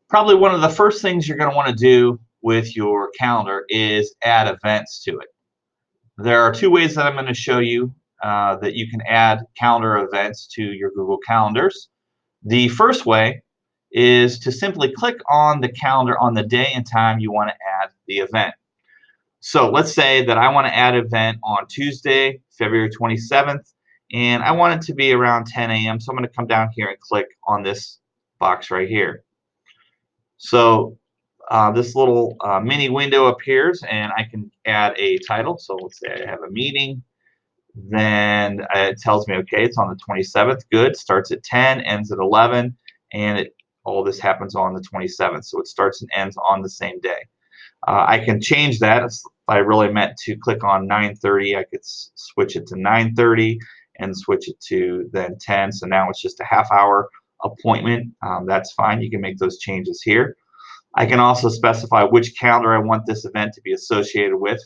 Probably one of the first things you're going to want to do with your calendar is add events to it. There are two ways that I'm going to show you that you can add calendar events to your Google Calendars. The first way is to simply click on the calendar on the day and time you want to add the event. So let's say that I want to add an event on Tuesday, February 27th, and I want it to be around 10 a.m. So I'm going to come down here and click on this box right here. So this little mini window appears, and I can add a title. So let's say I have a meeting. Then it tells me, okay, it's on the 27th. Good. Starts at 10, ends at 11, and all this happens on the 27th. So it starts and ends on the same day. I can change that. If I really meant to click on 9:30, I could switch it to 9:30 and switch it to then 10. So now it's just a half-hour appointment. That's fine. You can make those changes here. I can also specify which calendar I want this event to be associated with.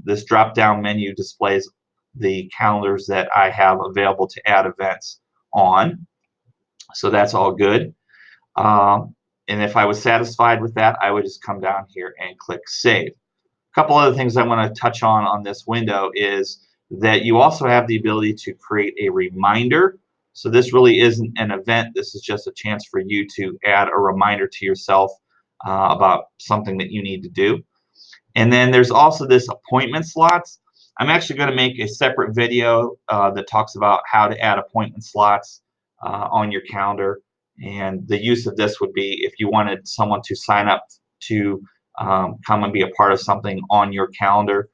This drop-down menu displays the calendars that I have available to add events on. So that's all good. And if I was satisfied with that, I would just come down here and click Save. A couple other things I want to touch on this window is that you also have the ability to create a reminder. So this really isn't an event. This is just a chance for you to add a reminder to yourself about something that you need to do. And then there's also this appointment slots. I'm actually going to make a separate video that talks about how to add appointment slots on your calendar. And the use of this would be if you wanted someone to sign up to come and be a part of something on your calendar,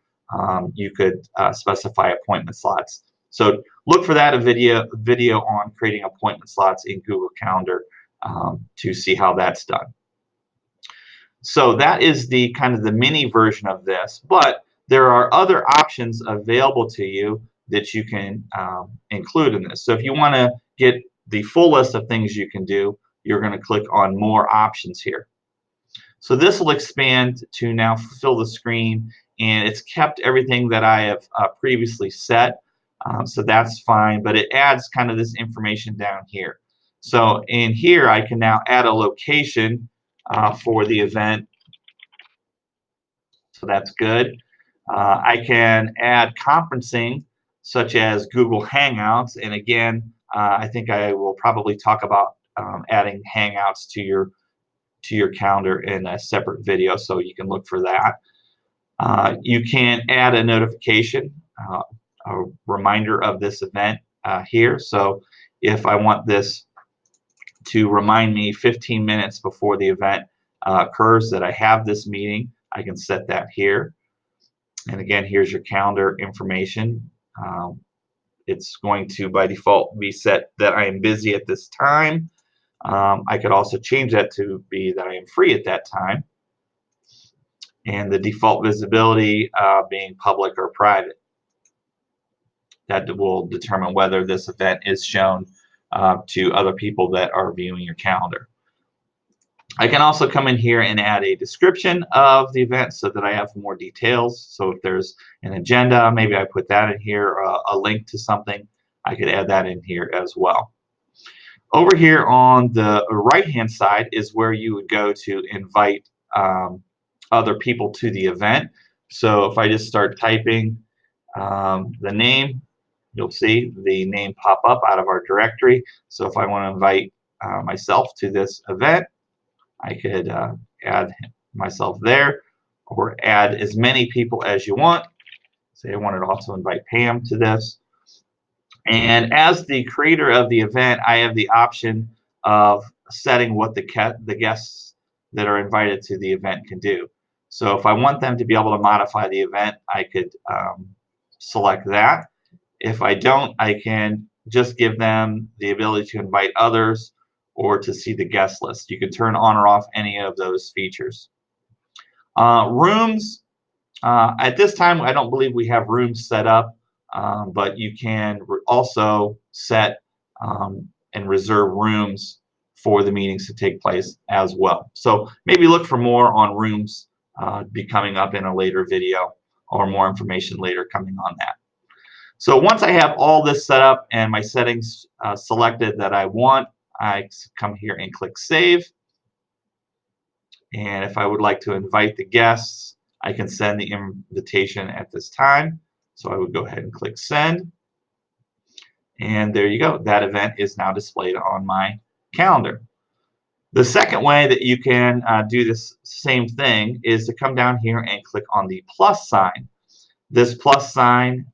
you could specify appointment slots. So look for that video on creating appointment slots in Google Calendar to see how that's done. So that is the kind of the mini version of this, but there are other options available to you that you can include in this. So if you want to get the full list of things you can do, you're going to click on more options here. So this will expand to now fill the screen, and it's kept everything that I have previously set. So that's fine, but it adds kind of this information down here. So in here, I can now add a location for the event. So that's good. I can add conferencing such as Google Hangouts. And again, I think I will probably talk about adding Hangouts to your calendar in a separate video, so you can look for that. You can add a notification, a reminder of this event here. So if I want this to remind me 15 minutes before the event occurs that I have this meeting, I can set that here. And again, here's your calendar information. It's going to, by default, be set that I am busy at this time. I could also change that to be that I am free at that time. And the default visibility being public or private. That will determine whether this event is shown to other people that are viewing your calendar. I can also come in here and add a description of the event so that I have more details. So if there's an agenda, maybe I put that in here, a link to something, I could add that in here as well. Over here on the right-hand side is where you would go to invite other people to the event. So if I just start typing the name, you'll see the name pop up out of our directory. So if I want to invite myself to this event, I could add myself there, or add as many people as you want. Say I wanted to also invite Pam to this. And as the creator of the event, I have the option of setting what the guests that are invited to the event can do. So if I want them to be able to modify the event, I could select that. If I don't, I can just give them the ability to invite others or to see the guest list. You can turn on or off any of those features. Rooms, at this time, I don't believe we have rooms set up, but you can also set and reserve rooms for the meetings to take place as well. So maybe look for more on rooms be coming up in a later video, or more information later coming on that. So once I have all this set up and my settings selected that I want, I come here and click Save. And if I would like to invite the guests, I can send the invitation at this time. So I would go ahead and click send. And there you go. That event is now displayed on my calendar. The second way that you can do this same thing is to come down here and click on the plus sign. This plus sign,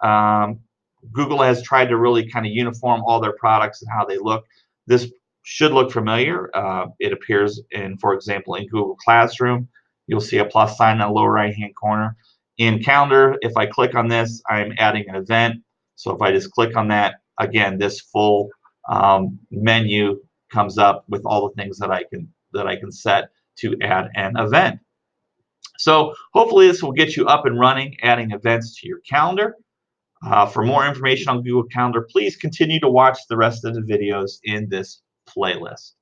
Google has tried to really kind of uniform all their products and how they look. This should look familiar. It appears in, for example, in Google Classroom. You'll see a plus sign in the lower right-hand corner. In Calendar, if I click on this, I'm adding an event. So if I just click on that, again, this full menu comes up with all the things that I can set to add an event. So hopefully this will get you up and running, adding events to your calendar. For more information on Google Calendar, please continue to watch the rest of the videos in this playlist.